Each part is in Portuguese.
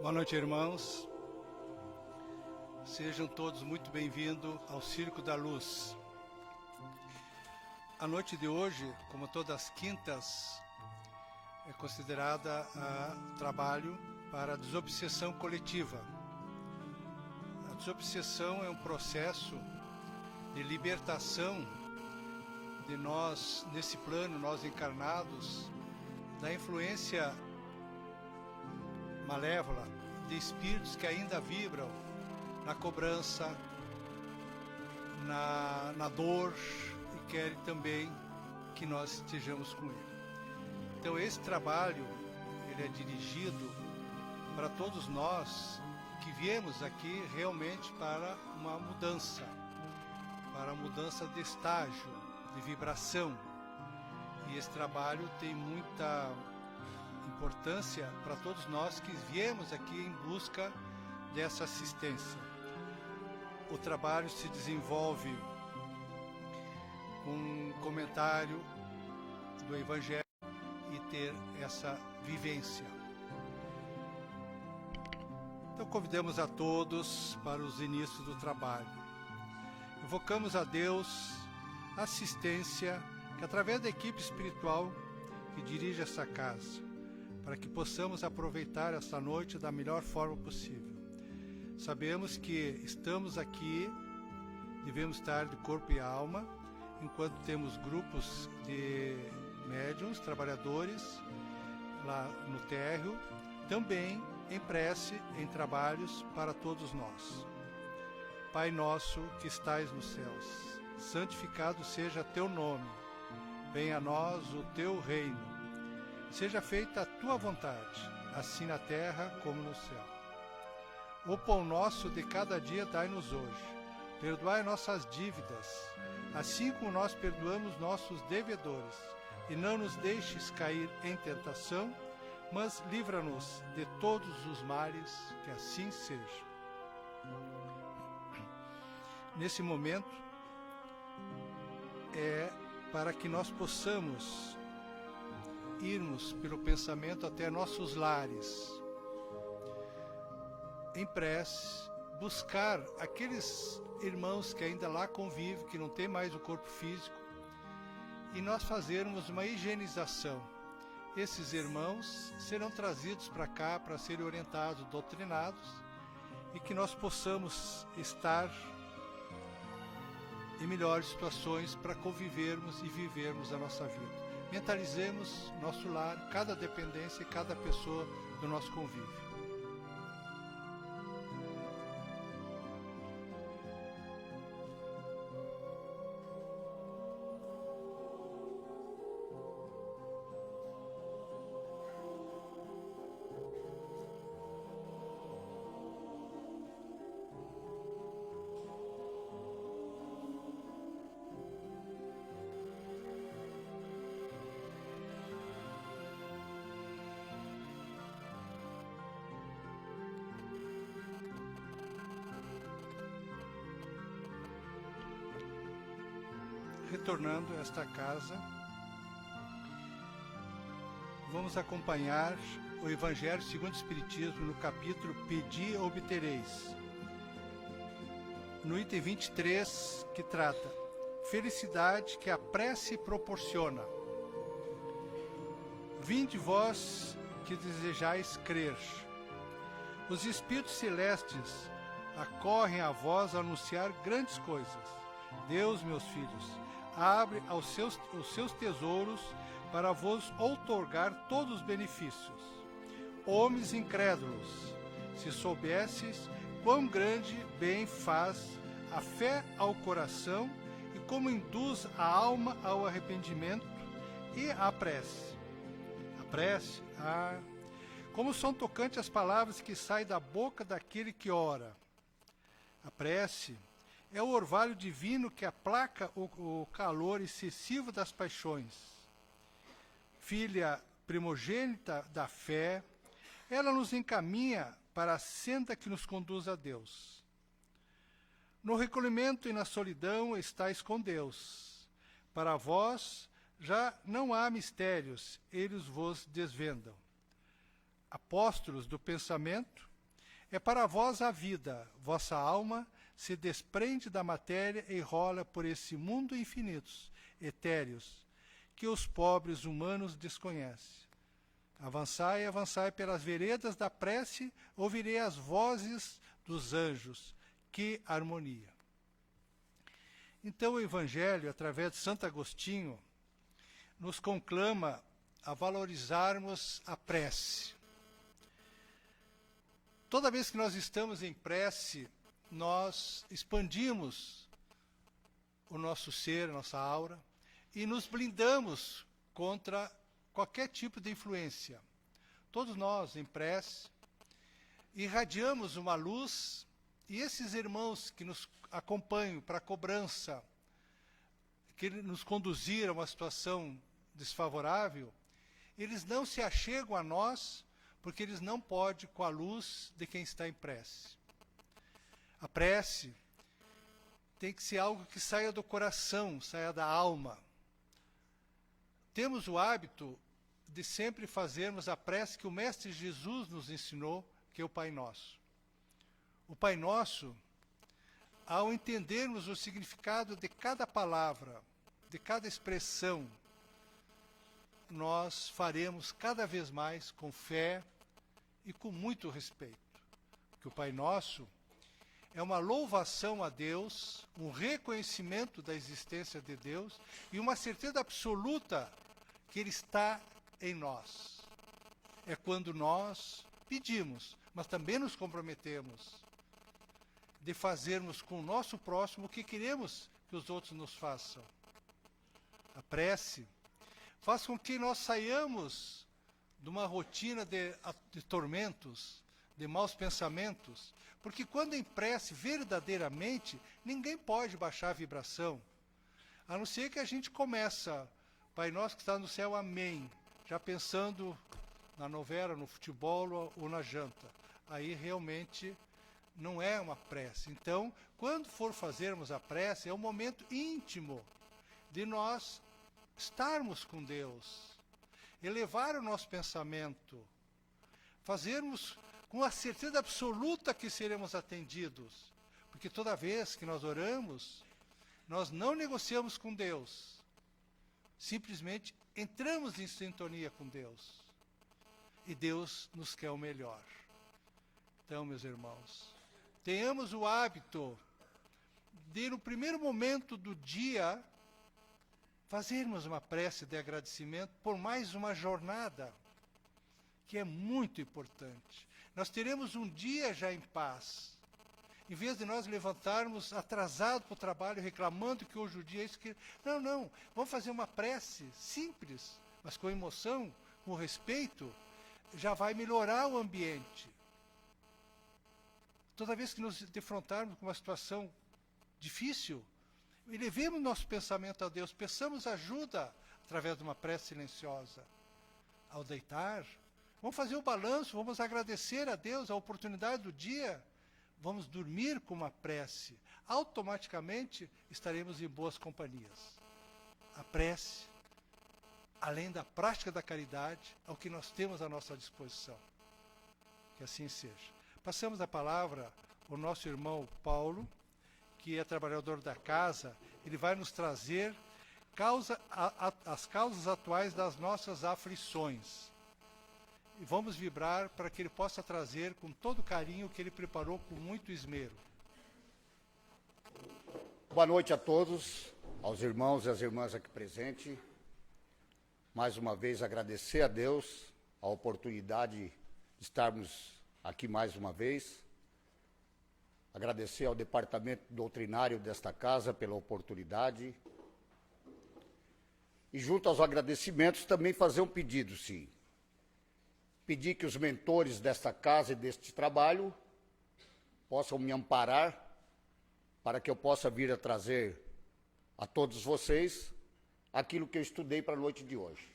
Boa noite, irmãos. Sejam todos muito bem-vindos ao Circo da Luz. A noite de hoje, como todas as quintas, é considerada trabalho para a desobsessão coletiva. A desobsessão é um processo de libertação de nós, nesse plano, nós encarnados, da influência malévola de espíritos que ainda vibram na cobrança, na dor, e querem também que nós estejamos com ele. Então esse trabalho, ele é dirigido para todos nós que viemos aqui realmente para uma mudança de estágio, de vibração. E esse trabalho tem muita importância para todos nós que viemos aqui em busca dessa assistência. O trabalho se desenvolve com um comentário do Evangelho e ter essa vivência. Então convidamos a todos para os inícios do trabalho. Invocamos a Deus assistência que através da equipe espiritual que dirige essa casa, para que possamos aproveitar esta noite da melhor forma possível. Sabemos que estamos aqui, devemos estar de corpo e alma, enquanto temos grupos de médiuns, trabalhadores, lá no térreo, também em prece, em trabalhos para todos nós. Pai nosso que estais nos céus, santificado seja teu nome, venha a nós o teu reino. Seja feita a tua vontade, assim na terra como no céu. O pão nosso de cada dia dai-nos hoje. Perdoai nossas dívidas, assim como nós perdoamos nossos devedores. E não nos deixes cair em tentação, mas livra-nos de todos os males, que assim seja. Nesse momento, é para que nós possamos irmos pelo pensamento até nossos lares, em prece, buscar aqueles irmãos que ainda lá convivem, que não tem mais o corpo físico, e nós fazermos uma higienização. Esses irmãos serão trazidos para cá para serem orientados, doutrinados, e que nós possamos estar em melhores situações para convivermos e vivermos a nossa vida. Mentalizemos nosso lar, cada dependência e cada pessoa do nosso convívio. Retornando a esta casa, vamos acompanhar o Evangelho segundo o Espiritismo no capítulo Pedi e Obtereis, no item 23, que trata felicidade que a prece proporciona. Vinde vós que desejais crer. Os Espíritos Celestes acorrem a vós a anunciar grandes coisas. Deus, meus filhos, abre os seus tesouros para vos outorgar todos os benefícios. Homens incrédulos, se soubesses quão grande bem faz a fé ao coração e como induz a alma ao arrependimento e à prece. A prece, como são tocantes as palavras que saem da boca daquele que ora. A prece é o orvalho divino que aplaca o calor excessivo das paixões. Filha primogênita da fé, ela nos encaminha para a senda que nos conduz a Deus. No recolhimento e na solidão estais com Deus. Para vós já não há mistérios, eles vos desvendam. Apóstolos do pensamento, É para vós a vida, vossa alma se desprende da matéria e rola por esse mundo infinitos, etéreos, que os pobres humanos desconhecem. Avançai, avançai pelas veredas da prece, ouvirei as vozes dos anjos. Que harmonia! Então o Evangelho, através de Santo Agostinho, nos conclama a valorizarmos a prece. Toda vez que nós estamos em prece, nós expandimos o nosso ser, a nossa aura, e nos blindamos contra qualquer tipo de influência. Todos nós, em prece, irradiamos uma luz, e esses irmãos que nos acompanham para a cobrança, que nos conduziram a uma situação desfavorável, eles não se achegam a nós, porque eles não podem com a luz de quem está em prece. A prece tem que ser algo que saia do coração, saia da alma. Temos o hábito de sempre fazermos a prece que o Mestre Jesus nos ensinou, que é o Pai Nosso. O Pai Nosso, ao entendermos o significado de cada palavra, de cada expressão, nós faremos cada vez mais com fé e com muito respeito. Porque o Pai Nosso é uma louvação a Deus, um reconhecimento da existência de Deus e uma certeza absoluta que Ele está em nós. É quando nós pedimos, mas também nos comprometemos de fazermos com o nosso próximo o que queremos que os outros nos façam. A prece faz com que nós saiamos de uma rotina de tormentos, de maus pensamentos, porque quando em prece, verdadeiramente, ninguém pode baixar a vibração, a não ser que a gente começa, Pai Nosso que está no céu, amém, já pensando na novela, no futebol ou na janta. Aí realmente não é uma prece. Então, quando for fazermos a prece, é um momento íntimo de nós estarmos com Deus, elevar o nosso pensamento, fazermos com a certeza absoluta que seremos atendidos, porque toda vez que nós oramos, nós não negociamos com Deus, simplesmente entramos em sintonia com Deus, e Deus nos quer o melhor. Então, meus irmãos, tenhamos o hábito de, no primeiro momento do dia, fazermos uma prece de agradecimento por mais uma jornada, que é muito importante. Nós teremos um dia já em paz. Em vez de nós levantarmos atrasado para o trabalho, reclamando que hoje o dia é isso que... Não. Vamos fazer uma prece simples, mas com emoção, com respeito, já vai melhorar o ambiente. Toda vez que nos defrontarmos com uma situação difícil, elevemos nosso pensamento a Deus, peçamos ajuda através de uma prece silenciosa. Ao deitar, vamos fazer o balanço, vamos agradecer a Deus a oportunidade do dia, vamos dormir com uma prece. Automaticamente estaremos em boas companhias. A prece, além da prática da caridade, é o que nós temos à nossa disposição. Que assim seja. Passamos a palavra ao nosso irmão Paulo, que é trabalhador da casa. Ele vai nos trazer as causas atuais das nossas aflições. E vamos vibrar para que ele possa trazer com todo carinho o que ele preparou com muito esmero. Boa noite a todos, aos irmãos e às irmãs aqui presentes. Mais uma vez agradecer a Deus a oportunidade de estarmos aqui mais uma vez. Agradecer ao departamento doutrinário desta casa pela oportunidade. E junto aos agradecimentos também fazer um pedido, sim. Pedir que os mentores desta casa e deste trabalho possam me amparar para que eu possa vir a trazer a todos vocês aquilo que eu estudei para a noite de hoje.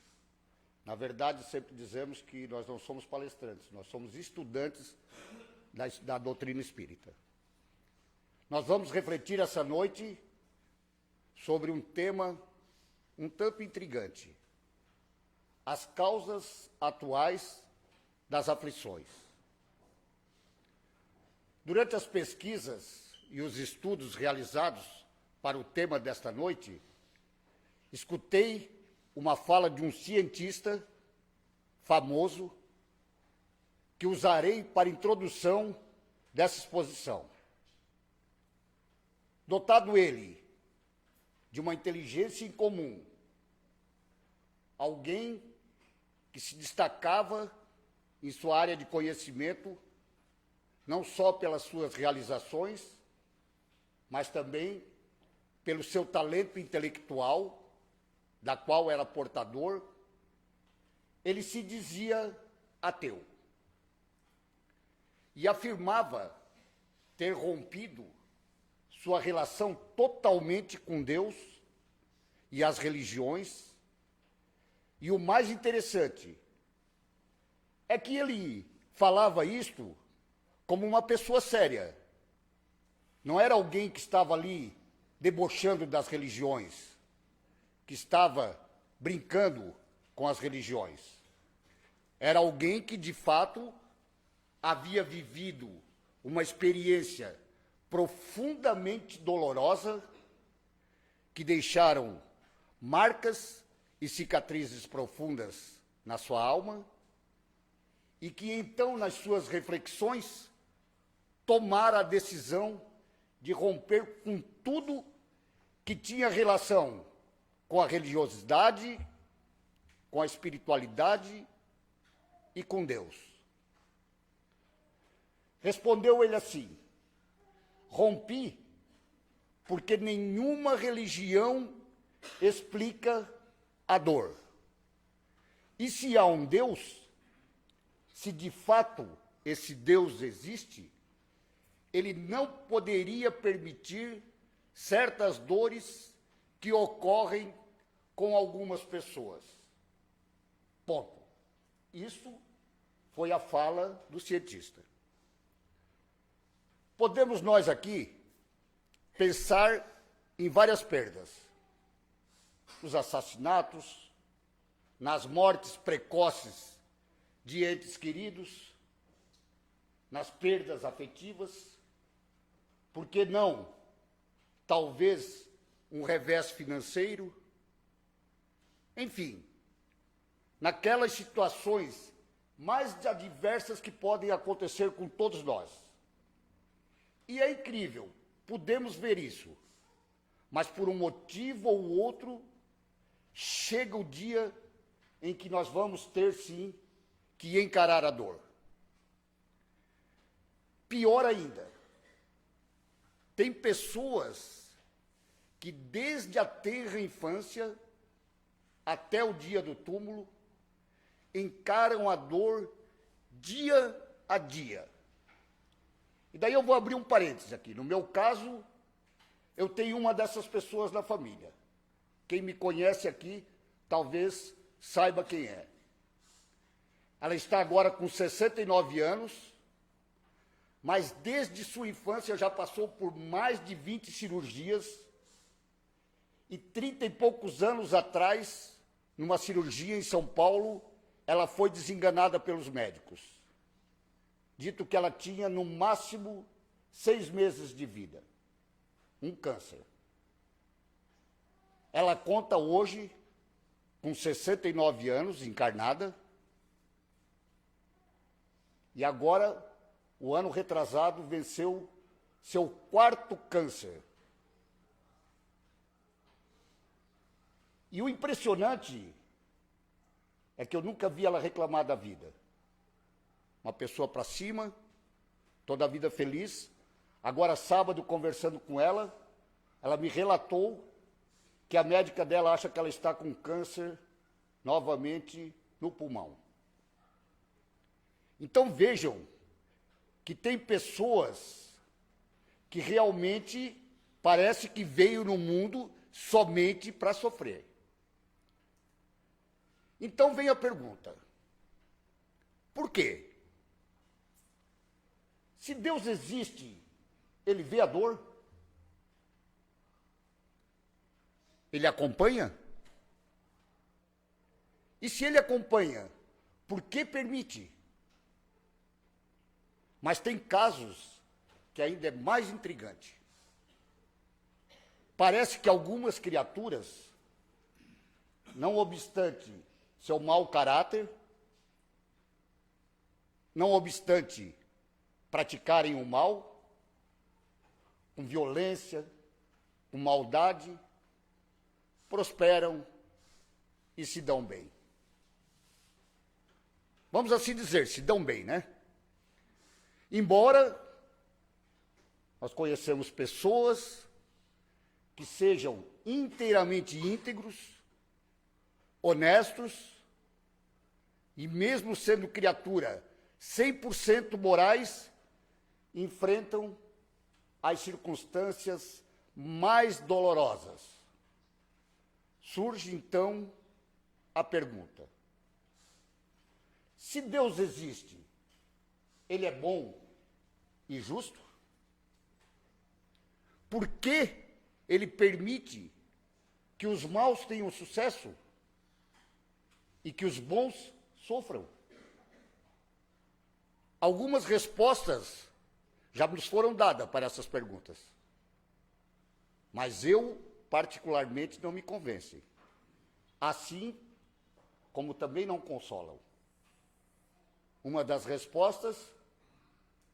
Na verdade, sempre dizemos que nós não somos palestrantes, nós somos estudantes da doutrina espírita. Nós vamos refletir essa noite sobre um tema um tanto intrigante: as causas atuais das aflições. Durante as pesquisas e os estudos realizados para o tema desta noite, escutei uma fala de um cientista famoso que usarei para introdução dessa exposição. Dotado ele de uma inteligência incomum, alguém que se destacava em sua área de conhecimento, não só pelas suas realizações, mas também pelo seu talento intelectual, da qual era portador, ele se dizia ateu. E afirmava ter rompido sua relação totalmente com Deus e as religiões. E o mais interessante é que ele falava isto como uma pessoa séria. Não era alguém que estava ali debochando das religiões, que estava brincando com as religiões. Era alguém que, de fato, havia vivido uma experiência profundamente dolorosa, que deixaram marcas e cicatrizes profundas na sua alma, e que então, nas suas reflexões, tomara a decisão de romper com tudo que tinha relação com a religiosidade, com a espiritualidade e com Deus. Respondeu ele assim: rompi porque nenhuma religião explica a dor. E se há um Deus, se de fato esse Deus existe, ele não poderia permitir certas dores que ocorrem com algumas pessoas. Ponto. Isso foi a fala do cientista. Podemos nós aqui pensar em várias perdas. Nos assassinatos, nas mortes precoces de entes queridos, nas perdas afetivas, por que não, talvez, um revés financeiro? Enfim, naquelas situações mais adversas que podem acontecer com todos nós. E é incrível, podemos ver isso, mas por um motivo ou outro, chega o dia em que nós vamos ter, sim, que encarar a dor. Pior ainda, tem pessoas que desde a tenra infância até o dia do túmulo encaram a dor dia a dia. E daí eu vou abrir um parênteses aqui. No meu caso, eu tenho uma dessas pessoas na família. Quem me conhece aqui, talvez saiba quem é. Ela está agora com 69 anos, mas desde sua infância já passou por mais de 20 cirurgias, e 30 e poucos anos atrás, numa cirurgia em São Paulo, ela foi desenganada pelos médicos. Dito que ela tinha, no máximo, 6 meses de vida. Um câncer. Ela conta hoje, com 69 anos, encarnada, e agora, o ano retrasado, venceu seu 4º câncer. E o impressionante é que eu nunca vi ela reclamar da vida. Uma pessoa para cima, toda a vida feliz. Agora, sábado, conversando com ela me relatou que a médica dela acha que ela está com câncer novamente no pulmão. Então vejam que tem pessoas que realmente parece que veio no mundo somente para sofrer. Então vem a pergunta: por quê? Se Deus existe, ele vê a dor? Ele acompanha? E se ele acompanha, por que permite? Mas tem casos que ainda é mais intrigante. Parece que algumas criaturas, não obstante seu mau caráter, não obstante praticarem o mal, com violência, com maldade, prosperam e se dão bem. Vamos assim dizer, se dão bem, né? Embora nós conhecemos pessoas que sejam inteiramente íntegros, honestos, e mesmo sendo criatura 100% morais, enfrentam as circunstâncias mais dolorosas. Surge, então, a pergunta: se Deus existe, Ele é bom e justo? Por que Ele permite que os maus tenham sucesso e que os bons sofram? Algumas respostas já nos foram dadas para essas perguntas, mas eu, particularmente, não me convencem, assim como também não consolam. Uma das respostas,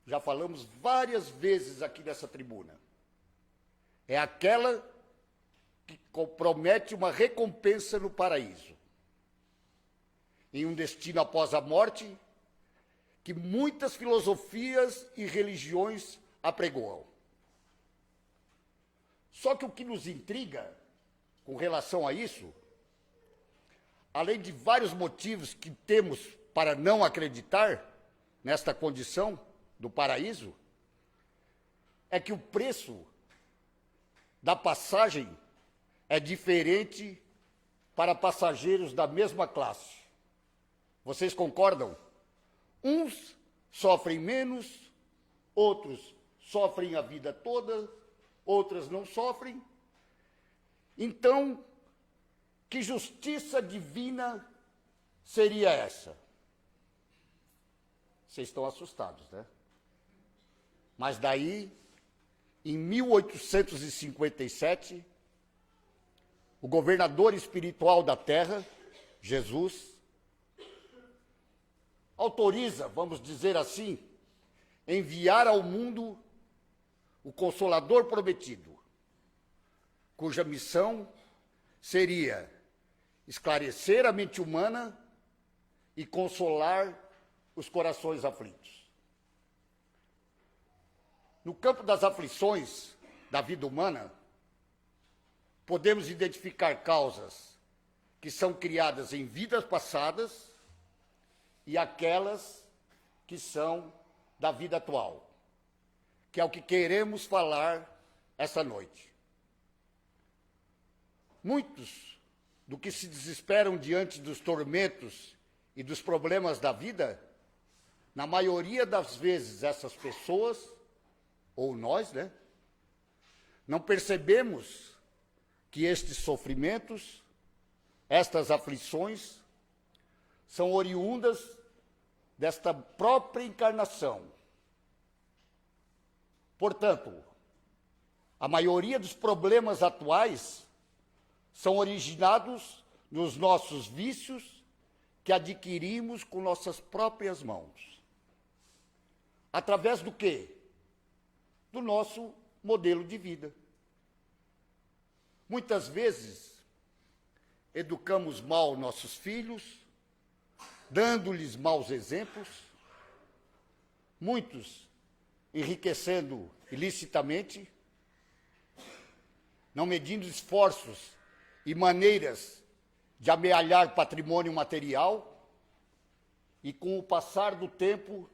já falamos várias vezes aqui nessa tribuna, é aquela que promete uma recompensa no paraíso, em um destino após a morte, que muitas filosofias e religiões apregoam. Só que o que nos intriga com relação a isso, além de vários motivos que temos para não acreditar nesta condição do paraíso, é que o preço da passagem é diferente para passageiros da mesma classe. Vocês concordam? Uns sofrem menos, outros sofrem a vida toda, outras não sofrem. Então, que justiça divina seria essa? Vocês estão assustados, né? Mas daí, em 1857, o governador espiritual da Terra, Jesus, autoriza, vamos dizer assim, enviar ao mundo o Consolador prometido, cuja missão seria esclarecer a mente humana e consolar os corações aflitos. No campo das aflições da vida humana, podemos identificar causas que são criadas em vidas passadas e aquelas que são da vida atual, que é o que queremos falar essa noite. Muitos do que se desesperam diante dos tormentos e dos problemas da vida, na maioria das vezes essas pessoas, ou nós, né, não percebemos que estes sofrimentos, estas aflições, são oriundas desta própria encarnação. Portanto, a maioria dos problemas atuais são originados nos nossos vícios que adquirimos com nossas próprias mãos. Através do quê? Do nosso modelo de vida. Muitas vezes, educamos mal nossos filhos, dando-lhes maus exemplos, muitos enriquecendo ilicitamente, não medindo esforços e maneiras de amealhar patrimônio material, e com o passar do tempo,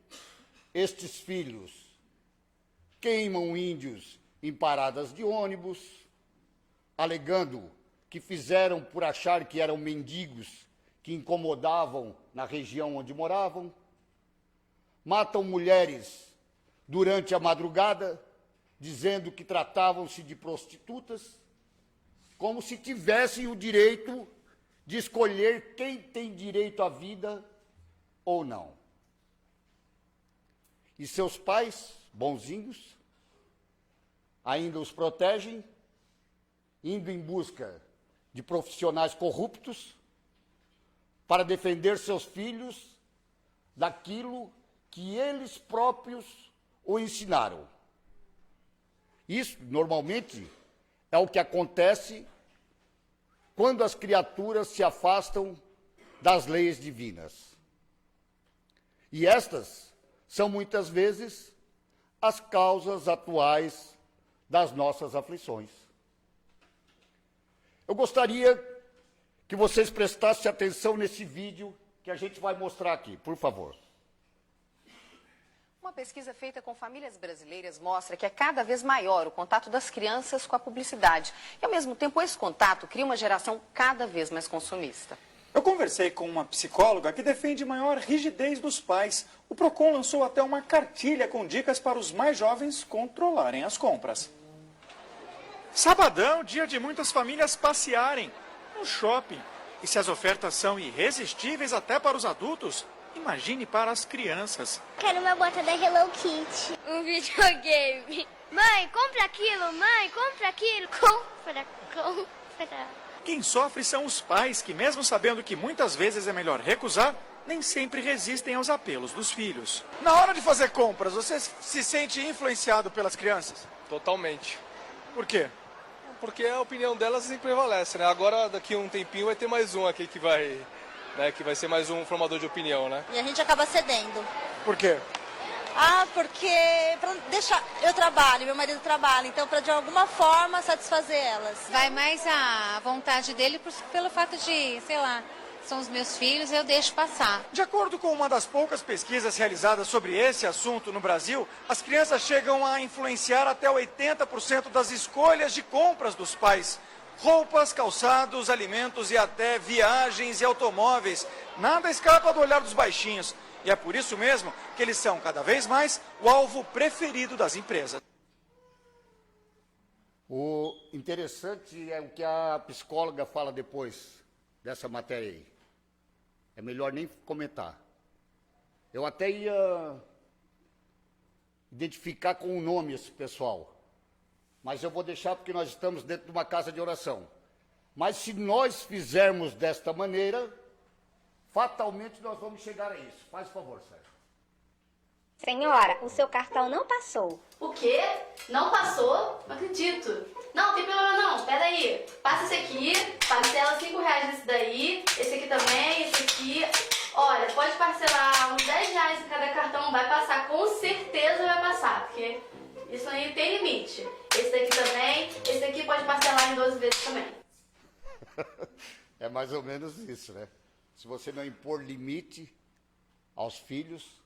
estes filhos queimam índios em paradas de ônibus, alegando que fizeram por achar que eram mendigos que incomodavam na região onde moravam, matam mulheres durante a madrugada, dizendo que tratavam-se de prostitutas, como se tivessem o direito de escolher quem tem direito à vida ou não. E seus pais, bonzinhos, ainda os protegem, indo em busca de profissionais corruptos para defender seus filhos daquilo que eles próprios o ensinaram. Isso, normalmente, é o que acontece quando as criaturas se afastam das leis divinas. E estas são, muitas vezes, as causas atuais das nossas aflições. Eu gostaria que vocês prestassem atenção nesse vídeo que a gente vai mostrar aqui, por favor. Uma pesquisa feita com famílias brasileiras mostra que é cada vez maior o contato das crianças com a publicidade. E, ao mesmo tempo, esse contato cria uma geração cada vez mais consumista. Eu conversei com uma psicóloga que defende maior rigidez dos pais. O Procon lançou até uma cartilha com dicas para os mais jovens controlarem as compras. Sabadão, dia de muitas famílias passearem no shopping. E se as ofertas são irresistíveis até para os adultos, imagine para as crianças. Quero uma bota da Hello Kitty. Um videogame. Mãe, compra aquilo, mãe, compra aquilo. Compra. Quem sofre são os pais, que mesmo sabendo que muitas vezes é melhor recusar, nem sempre resistem aos apelos dos filhos. Na hora de fazer compras, você se sente influenciado pelas crianças? Totalmente. Por quê? Porque a opinião delas sempre prevalece, né? Agora, daqui a um tempinho, vai ter mais um aqui que vai ser mais um formador de opinião, né? E a gente acaba cedendo. Por quê? Porque eu trabalho, meu marido trabalha, então para de alguma forma satisfazer elas. Vai mais a vontade dele pelo fato de, sei lá, são os meus filhos, eu deixo passar. De acordo com uma das poucas pesquisas realizadas sobre esse assunto no Brasil, as crianças chegam a influenciar até 80% das escolhas de compras dos pais. Roupas, calçados, alimentos e até viagens e automóveis. Nada escapa do olhar dos baixinhos. E é por isso mesmo que eles são cada vez mais o alvo preferido das empresas. O interessante é o que a psicóloga fala depois dessa matéria aí. É melhor nem comentar. Eu até ia identificar com o nome esse pessoal, mas eu vou deixar porque nós estamos dentro de uma casa de oração. Mas se nós fizermos desta maneira, fatalmente nós vamos chegar a isso. Faz favor, Sérgio. Senhora, o seu cartão não passou. O quê? Não passou? Não acredito. Não, tem problema não. Pera aí. Passa esse aqui, parcela R$5 nesse daí, esse aqui também, esse aqui. Olha, pode parcelar uns R$10 em cada cartão, vai passar. Com certeza vai passar, porque isso aí tem limite. Esse daqui também, esse aqui pode parcelar em 12 vezes também. É mais ou menos isso, né? Se você não impor limite aos filhos,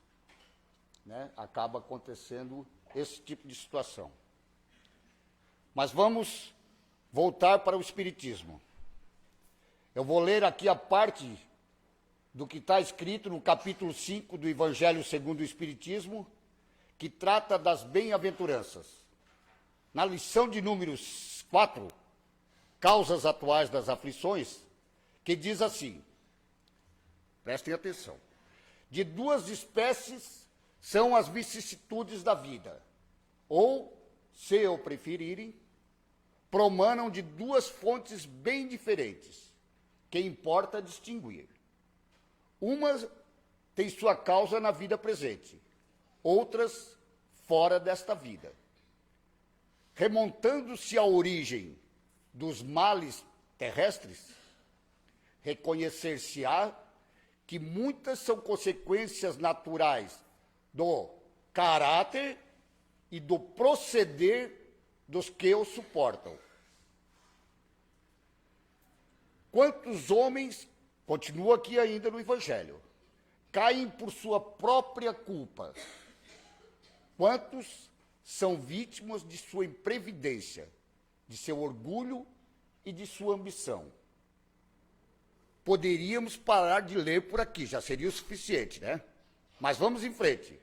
né, acaba acontecendo esse tipo de situação. Mas vamos voltar para o Espiritismo. Eu vou ler aqui a parte do que está escrito no capítulo 5 do Evangelho segundo o Espiritismo, que trata das bem-aventuranças. Na lição de número 4, Causas Atuais das Aflições, que diz assim, prestem atenção, de duas espécies são as vicissitudes da vida, ou, se o preferirem, promanam de duas fontes bem diferentes, que importa distinguir. Uma tem sua causa na vida presente, outras fora desta vida. Remontando-se à origem dos males terrestres, reconhecer-se-á que muitas são consequências naturais do caráter e do proceder dos que o suportam. Quantos homens, continua aqui ainda no Evangelho, caem por sua própria culpa? Quantos são vítimas de sua imprevidência, de seu orgulho e de sua ambição? Poderíamos parar de ler por aqui, já seria o suficiente, né? Mas vamos em frente.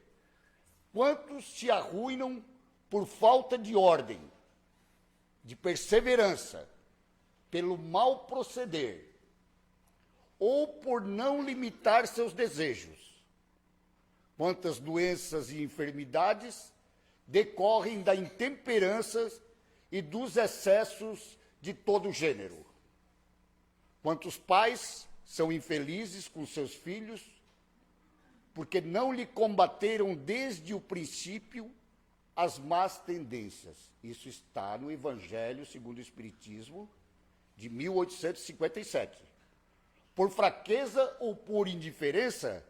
Quantos se arruinam por falta de ordem, de perseverança, pelo mal proceder, ou por não limitar seus desejos? Quantas doenças e enfermidades decorrem da intemperança e dos excessos de todo gênero. Quantos pais são infelizes com seus filhos porque não lhe combateram desde o princípio as más tendências. Isso está no Evangelho segundo o Espiritismo, de 1857. Por fraqueza ou por indiferença,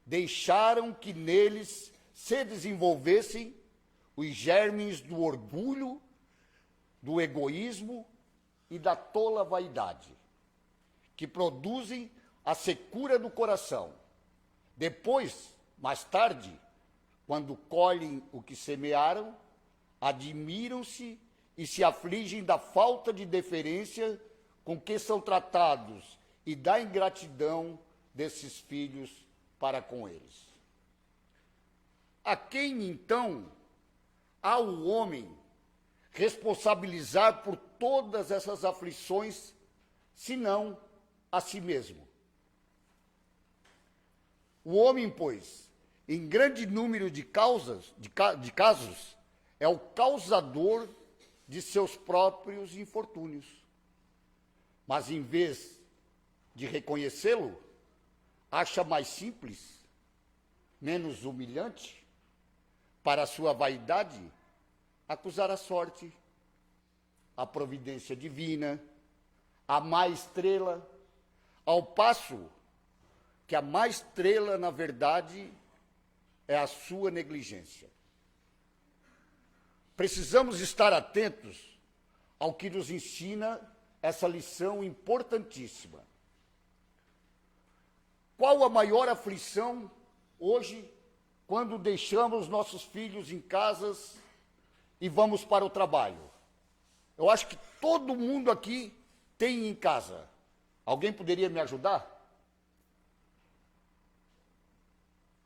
deixaram que neles se desenvolvessem os germes do orgulho, do egoísmo e da tola vaidade, que produzem a secura do coração. Depois, mais tarde, quando colhem o que semearam, admiram-se e se afligem da falta de deferência com que são tratados e da ingratidão desses filhos para com eles. A quem, então, há o homem responsabilizar por todas essas aflições, senão a si mesmo? O homem, pois, em grande número de casos, é o causador de seus próprios infortúnios. Mas, em vez de reconhecê-lo, acha mais simples, menos humilhante, para a sua vaidade, acusar a sorte, a providência divina, a má estrela, ao passo que a má estrela, na verdade, é a sua negligência. Precisamos estar atentos ao que nos ensina essa lição importantíssima. Qual a maior aflição hoje quando deixamos nossos filhos em casas e vamos para o trabalho? Eu acho que todo mundo aqui tem em casa. Alguém poderia me ajudar?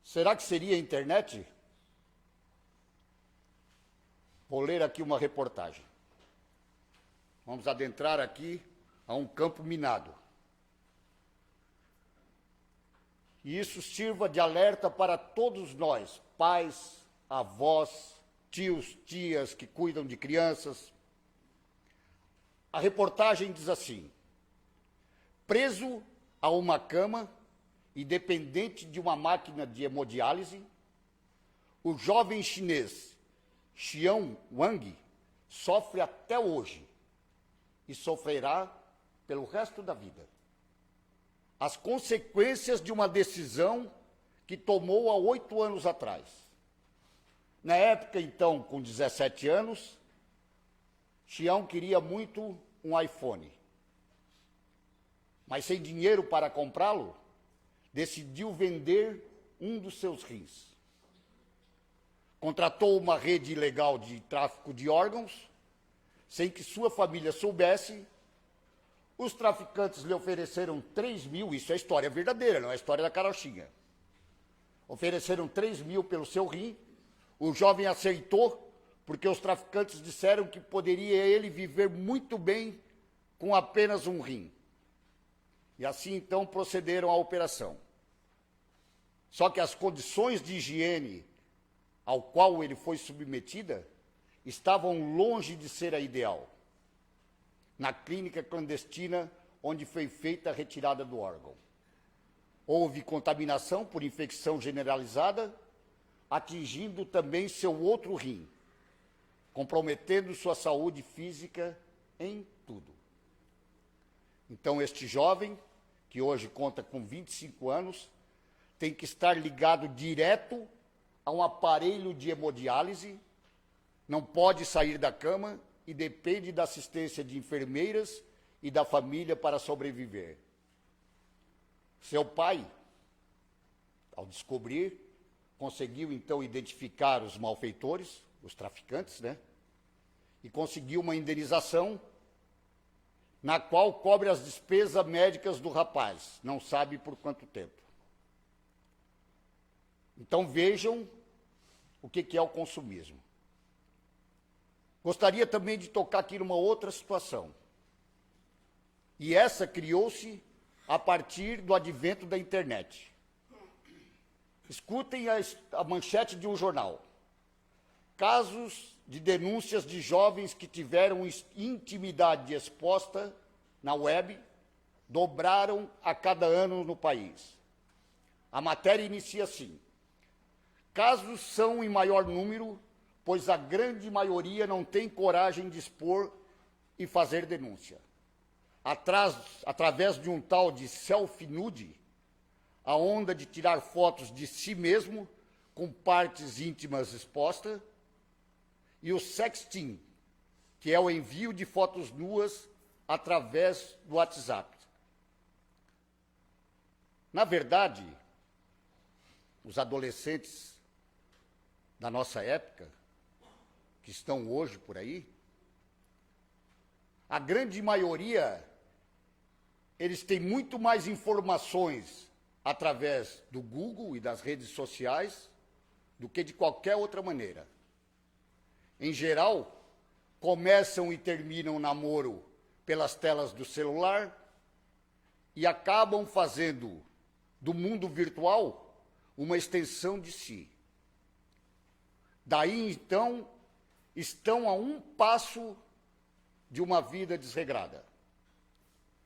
Será que seria a internet? Vou ler aqui uma reportagem. Vamos adentrar aqui a um campo minado. E isso sirva de alerta para todos nós, pais, avós, tios, tias que cuidam de crianças. A reportagem diz assim: preso a uma cama e dependente de uma máquina de hemodiálise, o jovem chinês Xiao Wang sofre até hoje e sofrerá pelo resto da vida as consequências de uma decisão que tomou há 8 anos atrás. Na época, então, com 17 anos, Xiao queria muito um iPhone. Mas sem dinheiro para comprá-lo, decidiu vender um dos seus rins. Contratou uma rede ilegal de tráfico de órgãos, sem que sua família soubesse. Os traficantes lhe ofereceram 3 mil, isso é história verdadeira, não é história da carochinha. Ofereceram 3 mil pelo seu rim, o jovem aceitou, porque os traficantes disseram que poderia ele viver muito bem com apenas um rim. E assim, então, procederam à operação. Só que as condições de higiene ao qual ele foi submetida estavam longe de ser a ideal. Na clínica clandestina onde foi feita a retirada do órgão, houve contaminação por infecção generalizada, atingindo também seu outro rim, comprometendo sua saúde física em tudo. Então, este jovem, que hoje conta com 25 anos, tem que estar ligado direto a um aparelho de hemodiálise, não pode sair da cama e depende da assistência de enfermeiras e da família para sobreviver. Seu pai, ao descobrir, conseguiu então identificar os malfeitores, os traficantes, né? E conseguiu uma indenização na qual cobre as despesas médicas do rapaz, não sabe por quanto tempo. Então vejam o que é o consumismo. Gostaria também de tocar aqui numa outra situação. E essa criou-se a partir do advento da internet. Escutem a manchete de um jornal. Casos de denúncias de jovens que tiveram intimidade exposta na web dobraram a cada ano no país. A matéria inicia assim: casos são em maior número, pois a grande maioria não tem coragem de expor e fazer denúncia. Através de um tal de selfie-nude, a onda de tirar fotos de si mesmo com partes íntimas expostas, e o sexting, que é o envio de fotos nuas através do WhatsApp. Na verdade, os adolescentes da nossa época, que estão hoje por aí, a grande maioria, eles têm muito mais informações através do Google e das redes sociais do que de qualquer outra maneira. Em geral, começam e terminam o namoro pelas telas do celular e acabam fazendo do mundo virtual uma extensão de si. Daí, então, estão a um passo de uma vida desregrada,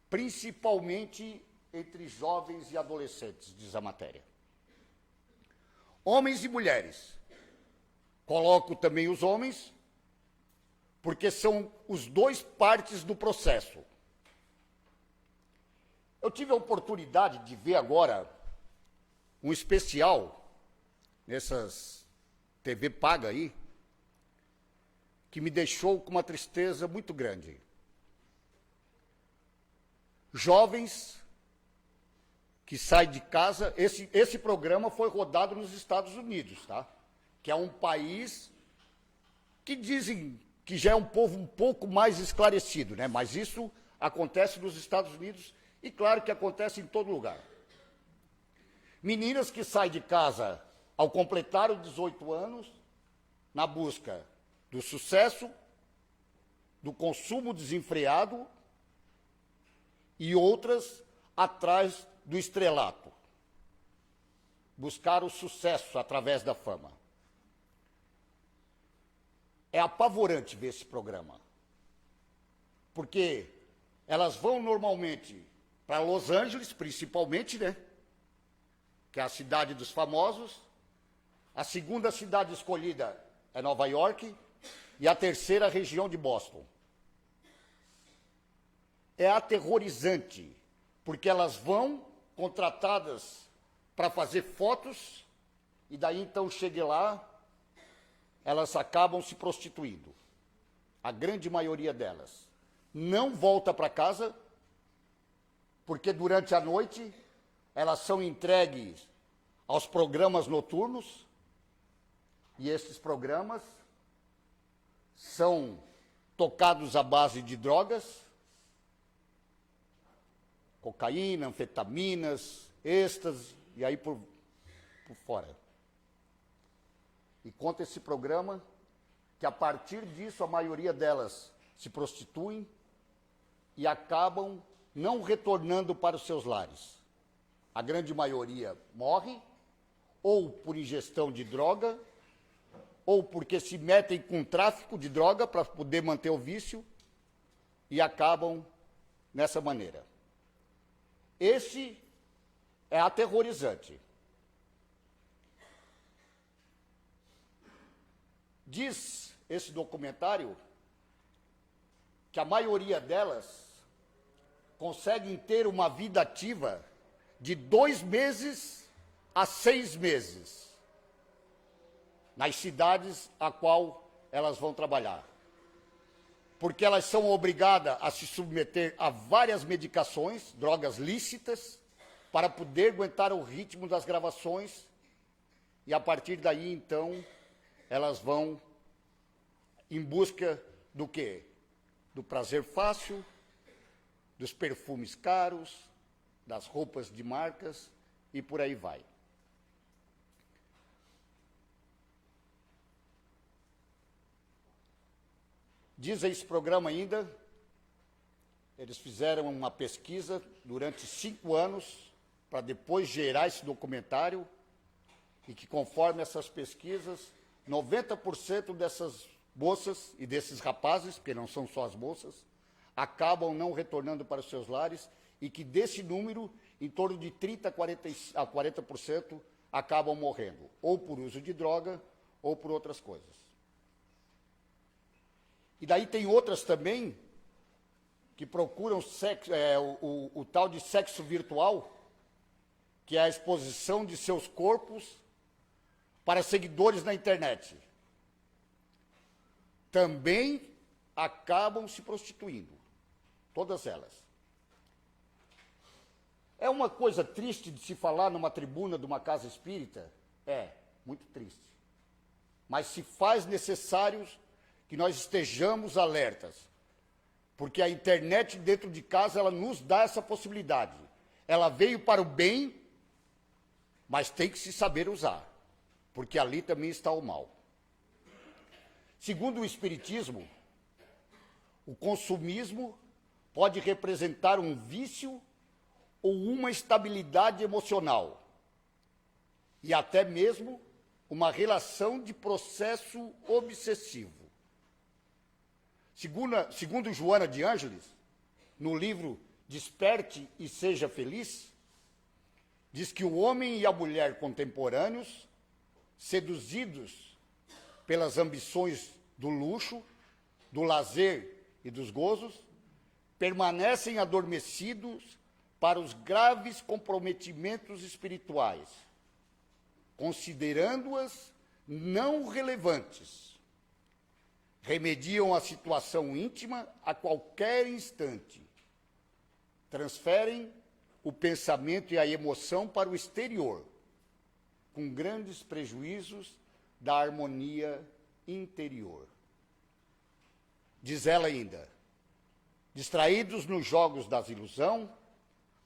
principalmente entre jovens e adolescentes, diz a matéria. Homens e mulheres. Coloco também os homens, porque são os dois partes do processo. Eu tive a oportunidade de ver agora um especial nessas TV paga aí, que me deixou com uma tristeza muito grande. Jovens que saem de casa, esse programa foi rodado nos Estados Unidos, tá? Que é um país que dizem que já é um povo um pouco mais esclarecido, né? Mas isso acontece nos Estados Unidos e claro que acontece em todo lugar. Meninas que saem de casa ao completar os 18 anos, na busca do sucesso, do consumo desenfreado e outras atrás do estrelato. Buscar o sucesso através da fama. É apavorante ver esse programa, porque elas vão normalmente para Los Angeles, principalmente, né? Que é a cidade dos famosos. A segunda cidade escolhida é Nova York e a terceira, a região de Boston. É aterrorizante, porque elas vão contratadas para fazer fotos e daí então chegue lá, elas acabam se prostituindo. A grande maioria delas não volta para casa, porque durante a noite elas são entregues aos programas noturnos, e esses programas são tocados à base de drogas, cocaína, anfetaminas, êxtase, e aí por fora. E conta esse programa que a partir disso a maioria delas se prostituem e acabam não retornando para os seus lares. A grande maioria morre, ou por ingestão de droga, ou porque se metem com tráfico de droga para poder manter o vício e acabam nessa maneira. Esse é aterrorizante. Diz esse documentário que a maioria delas conseguem ter uma vida ativa de 2 meses a 6 meses nas cidades a qual elas vão trabalhar. Porque elas são obrigadas a se submeter a várias medicações, drogas lícitas, para poder aguentar o ritmo das gravações, e a partir daí, então, elas vão em busca do quê? Do prazer fácil, dos perfumes caros, das roupas de marcas e por aí vai. Diz esse programa ainda, eles fizeram uma pesquisa durante 5 anos para depois gerar esse documentário e que conforme essas pesquisas, 90% dessas moças e desses rapazes, porque não são só as moças, acabam não retornando para os seus lares e que desse número, em torno de 30% a 40% acabam morrendo, ou por uso de droga, ou por outras coisas. E daí tem outras também que procuram sexo, o tal de sexo virtual, que é a exposição de seus corpos para seguidores na internet. Também acabam se prostituindo, todas elas. É uma coisa triste de se falar numa tribuna de uma casa espírita? É, muito triste. Mas se faz necessário que nós estejamos alertas, porque a internet dentro de casa, ela nos dá essa possibilidade. Ela veio para o bem, mas tem que se saber usar, porque ali também está o mal. Segundo o Espiritismo, o consumismo pode representar um vício ou uma instabilidade emocional, e até mesmo uma relação de processo obsessivo. Segundo Joana de Ângeles, no livro Desperte e Seja Feliz, diz que o homem e a mulher contemporâneos, seduzidos pelas ambições do luxo, do lazer e dos gozos, permanecem adormecidos para os graves comprometimentos espirituais, considerando-as não relevantes. Remediam a situação íntima a qualquer instante. Transferem o pensamento e a emoção para o exterior, com grandes prejuízos da harmonia interior. Diz ela ainda, distraídos nos jogos da ilusão,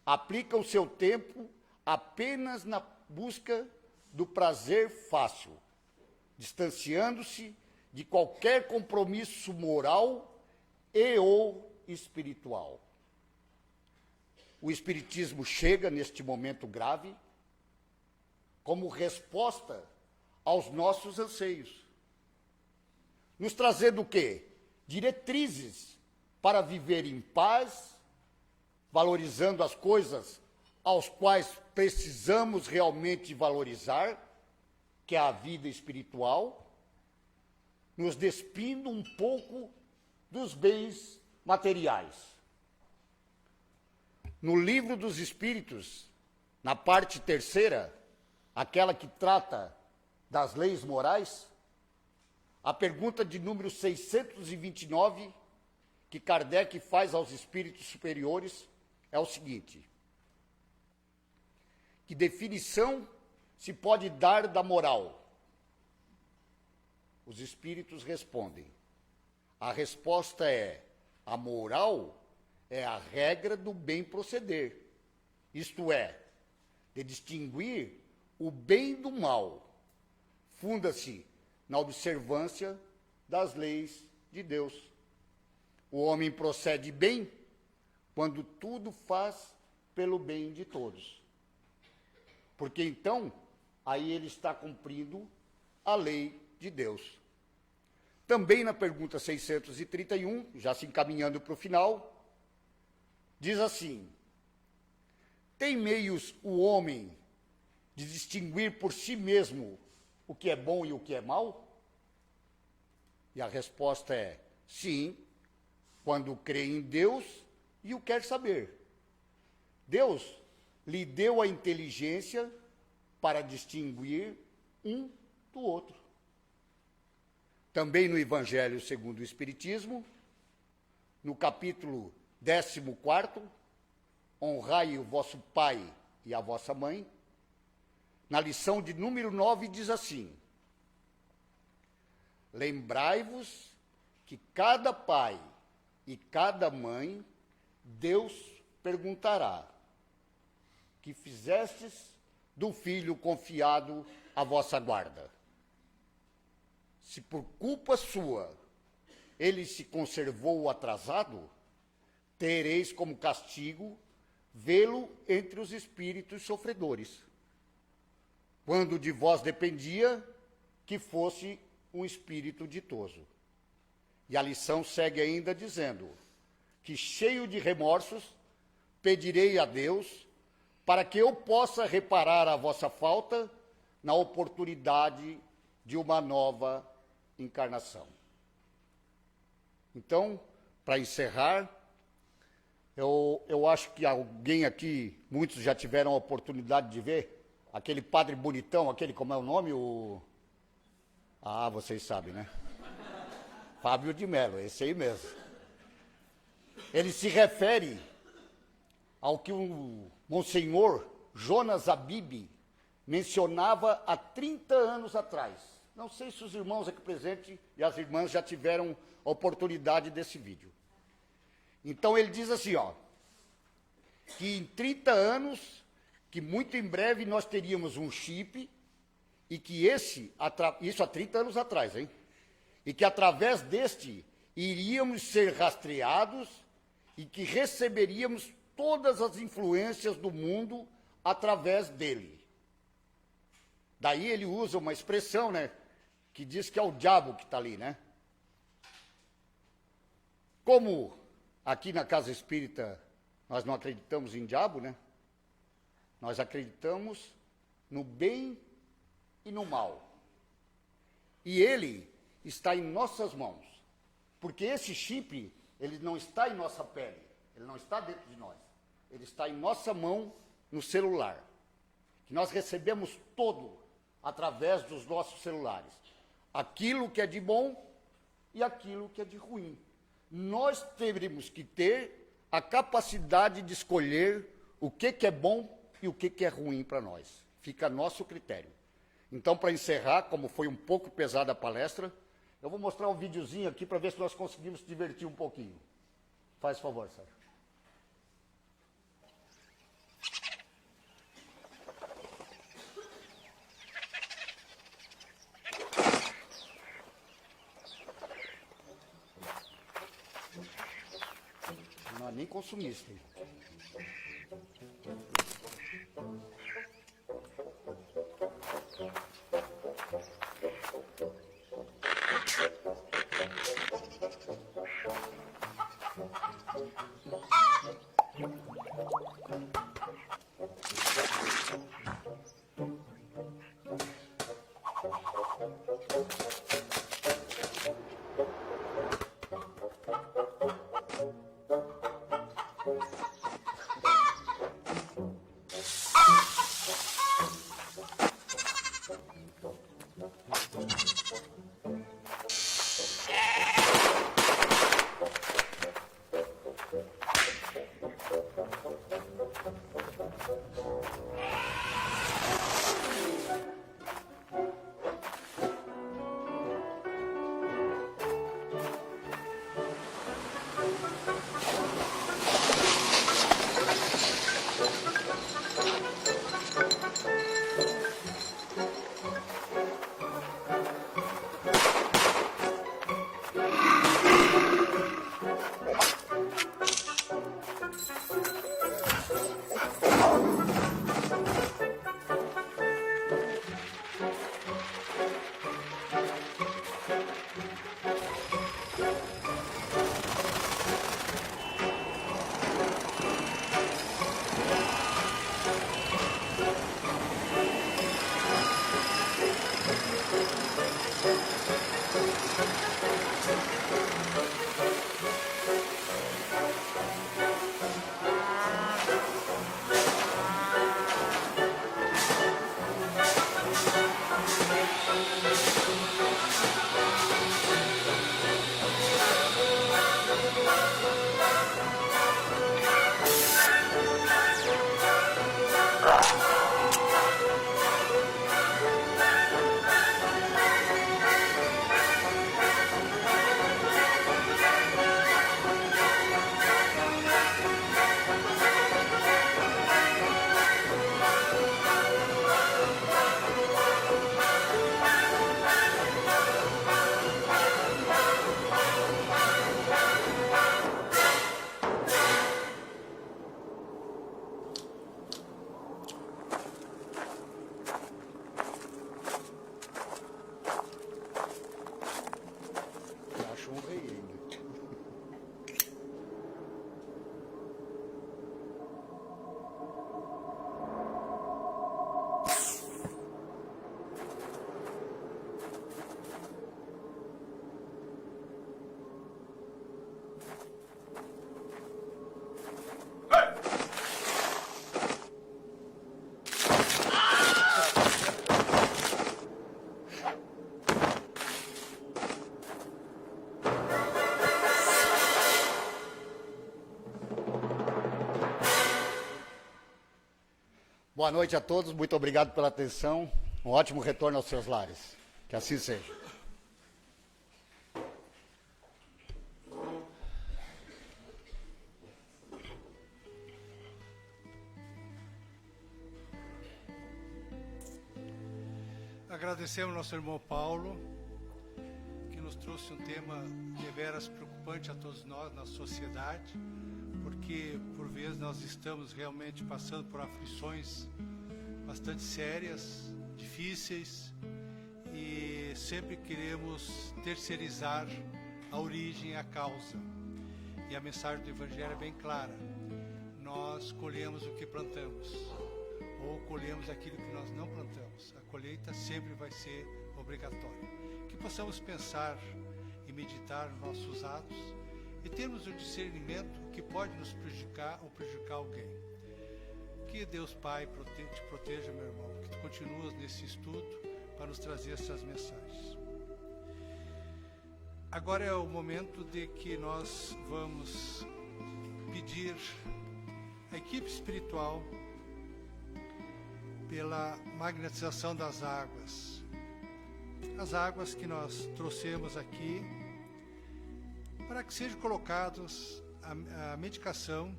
aplicam seu tempo apenas na busca do prazer fácil, distanciando-se de qualquer compromisso moral e ou espiritual. O Espiritismo chega neste momento grave como resposta aos nossos anseios, nos trazendo o quê? Diretrizes para viver em paz, valorizando as coisas aos quais precisamos realmente valorizar, que é a vida espiritual, nos despindo um pouco dos bens materiais. No Livro dos Espíritos, na parte 3ª, aquela que trata das leis morais, a pergunta de número 629, que Kardec faz aos espíritos superiores, é o seguinte: que definição se pode dar da moral? Os espíritos respondem. A resposta é: a moral é a regra do bem proceder, isto é, de distinguir o bem do mal. Funda-se na observância das leis de Deus. O homem procede bem quando tudo faz pelo bem de todos. Porque então, aí ele está cumprindo a lei de Deus. Também na pergunta 631, já se encaminhando para o final, diz assim: tem meios o homem de distinguir por si mesmo o que é bom e o que é mal? E a resposta é sim, quando crê em Deus e o quer saber. Deus lhe deu a inteligência para distinguir um do outro. Também no Evangelho segundo o Espiritismo, no capítulo 14, honrai o vosso pai e a vossa mãe, na lição de número 9 diz assim: lembrai-vos que cada pai e cada mãe Deus perguntará: que fizestes do filho confiado à vossa guarda? Se por culpa sua ele se conservou atrasado, tereis como castigo vê-lo entre os espíritos sofredores, quando de vós dependia que fosse um espírito ditoso. E a lição segue ainda dizendo que, cheio de remorsos, pedirei a Deus para que eu possa reparar a vossa falta na oportunidade de uma nova encarnação. Então, para encerrar, eu acho que alguém aqui, muitos já tiveram a oportunidade de ver, aquele padre bonitão, aquele, como é o nome? Vocês sabem, né? Fábio de Mello, esse aí mesmo. Ele se refere ao que o Monsenhor Jonas Abib mencionava há 30 anos atrás. Não sei se os irmãos aqui presentes e as irmãs já tiveram a oportunidade desse vídeo. Então ele diz assim, que em 30 anos, que muito em breve nós teríamos um chip, e que isso há 30 anos atrás, hein? E que através deste iríamos ser rastreados e que receberíamos todas as influências do mundo através dele. Daí ele usa uma expressão, né, que diz que é o diabo que está ali, né? Como aqui na Casa Espírita nós não acreditamos em diabo, né? Nós acreditamos no bem e no mal. E ele está em nossas mãos. Porque esse chip, ele não está em nossa pele, ele não está dentro de nós. Ele está em nossa mão, no celular. Que nós recebemos todo através dos nossos celulares. Aquilo que é de bom e aquilo que é de ruim. Nós teremos que ter a capacidade de escolher o que é bom e o que é ruim para nós. Fica a nosso critério. Então, para encerrar, como foi um pouco pesada a palestra, eu vou mostrar um videozinho aqui para ver se nós conseguimos divertir um pouquinho. Faz favor, Sérgio. Não é nem consumista, hein? Boa noite a todos, muito obrigado pela atenção. Um ótimo retorno aos seus lares. Que assim seja. Agradecemos ao nosso irmão Paulo, que nos trouxe um tema deveras preocupante a todos nós na sociedade, porque por vezes nós estamos realmente passando por aflições bastante sérias, difíceis, e sempre queremos terceirizar a origem, a causa. E a mensagem do Evangelho é bem clara: nós colhemos o que plantamos, ou colhemos aquilo que nós não plantamos. A colheita sempre vai ser obrigatória. Que possamos pensar e meditar nos nossos atos e termos o discernimento que pode nos prejudicar ou prejudicar alguém. Que Deus Pai te proteja, meu irmão, que tu continuas nesse estudo para nos trazer essas mensagens. Agora é o momento de que nós vamos pedir à equipe espiritual pela magnetização das águas. As águas que nós trouxemos aqui, para que seja colocados a medicação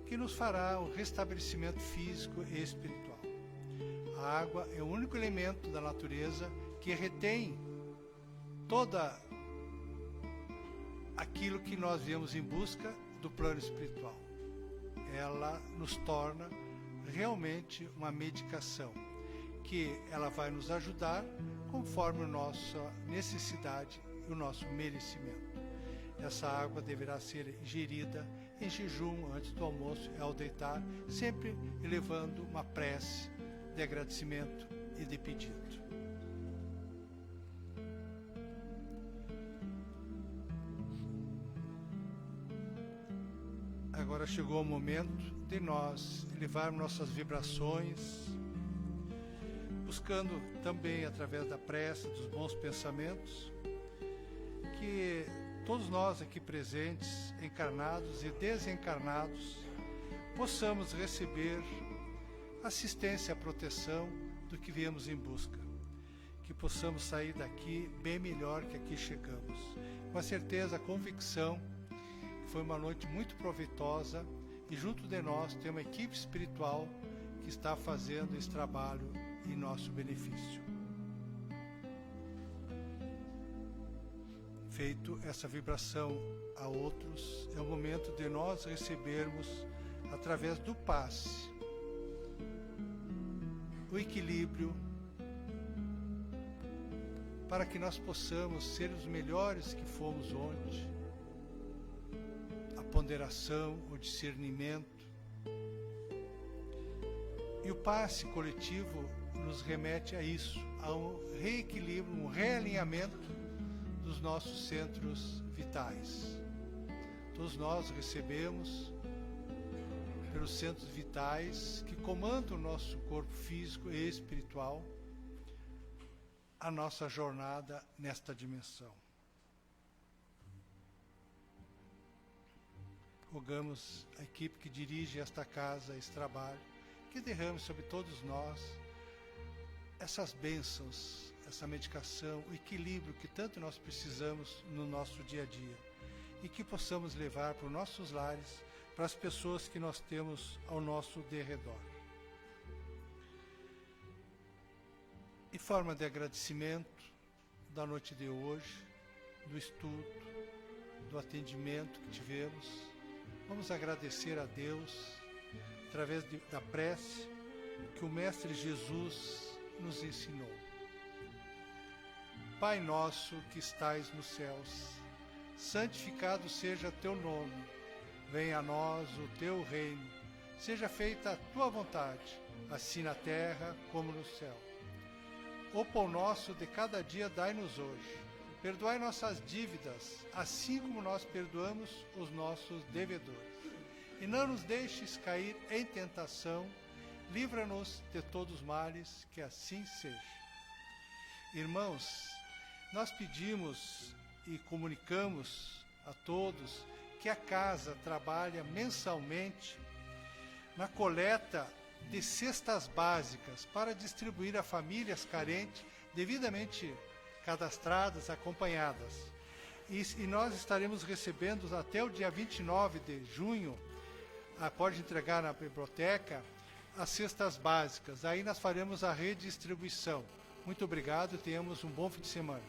que nos fará o restabelecimento físico e espiritual. A água é o único elemento da natureza que retém toda aquilo que nós viemos em busca do plano espiritual. Ela nos torna realmente uma medicação, que ela vai nos ajudar conforme a nossa necessidade e o nosso merecimento. Essa água deverá ser ingerida em jejum, antes do almoço e ao deitar, sempre elevando uma prece de agradecimento e de pedido. Agora chegou o momento de nós elevarmos nossas vibrações, buscando também, através da prece, dos bons pensamentos, que todos nós aqui presentes, encarnados e desencarnados, possamos receber assistência e proteção do que viemos em busca. Que possamos sair daqui bem melhor que aqui chegamos. Com a certeza, a convicção que foi uma noite muito proveitosa, e junto de nós tem uma equipe espiritual que está fazendo esse trabalho em nosso benefício. Feito essa vibração a outros, é o momento de nós recebermos, através do passe, o equilíbrio, para que nós possamos ser os melhores que fomos ontem. A ponderação, o discernimento. E o passe coletivo nos remete a isso, a um reequilíbrio, um realinhamento dos nossos centros vitais. Todos nós recebemos pelos centros vitais que comandam o nosso corpo físico e espiritual a nossa jornada nesta dimensão. Rogamos a equipe que dirige esta casa, esse trabalho, que derrame sobre todos nós essas bênçãos, essa medicação, o equilíbrio que tanto nós precisamos no nosso dia a dia, e que possamos levar para os nossos lares, para as pessoas que nós temos ao nosso derredor. Em forma de agradecimento da noite de hoje, do estudo, do atendimento que tivemos, vamos agradecer a Deus através da prece que o Mestre Jesus nos ensinou. Pai nosso que estais nos céus, santificado seja teu nome, venha a nós o teu reino, seja feita a tua vontade, assim na terra como no céu. O pão nosso de cada dia dai-nos hoje, perdoai nossas dívidas, assim como nós perdoamos os nossos devedores. E não nos deixes cair em tentação, livra-nos de todos os males, que assim seja. Irmãos, nós pedimos e comunicamos a todos que a casa trabalha mensalmente na coleta de cestas básicas para distribuir a famílias carentes, devidamente cadastradas, acompanhadas. E nós estaremos recebendo até o dia 29 de junho, pode entregar na biblioteca, as cestas básicas. Aí nós faremos a redistribuição. Muito obrigado e tenhamos um bom fim de semana.